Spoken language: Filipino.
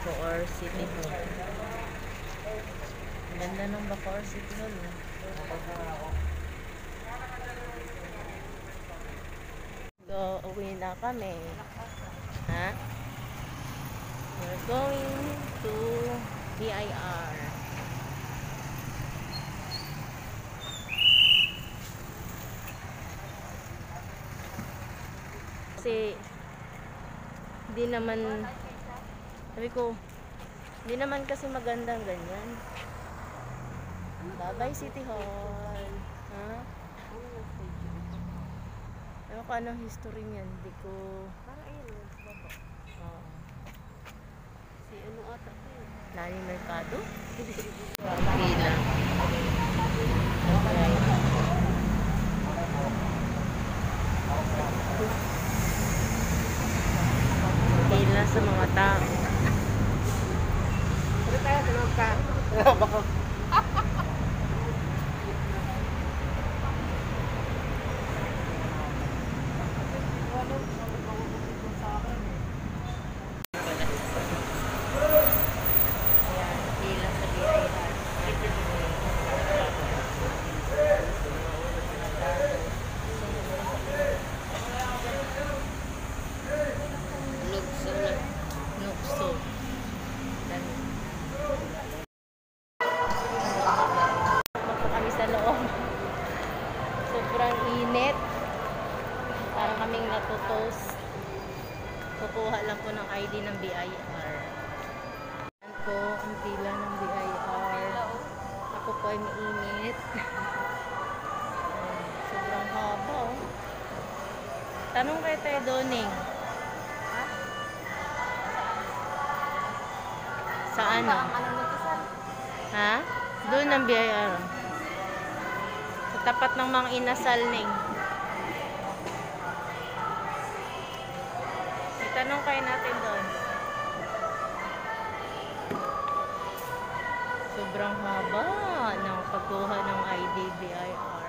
Bacoor City Hall. Ganda ng Bacoor City Hall. So, uwi na kami. Ha? We're going to BIR. Kasi di naman, sabi ko, di naman kasi magandang ganyan. Bye-bye City Hall. Ha? Ewan ko anong history niyan. Di ko... Parang ayun, baba. Oo. Si ano ata ito yun? Nani Mercado? Pila. Pila sa mga tao. Pwede tayo sa loob ka. Baka. Ayan, pila sa BIR. Lugso na. Nukso. Punta kami sa loob. Sobrang init. Parang kaming natutoast. Kukuha lang po ng ID ng BIR. Yan po ang pila ng BIR. Ako po ay mainit. Sobrang haba oh. Tanong kay Tayo Doning. Sa ano? Ha? Doon ang BIR. Sa tapat ng mga inasal ning. Itanong kayo natin doon. Sobrang haba ng pagkuha ng ID BIR.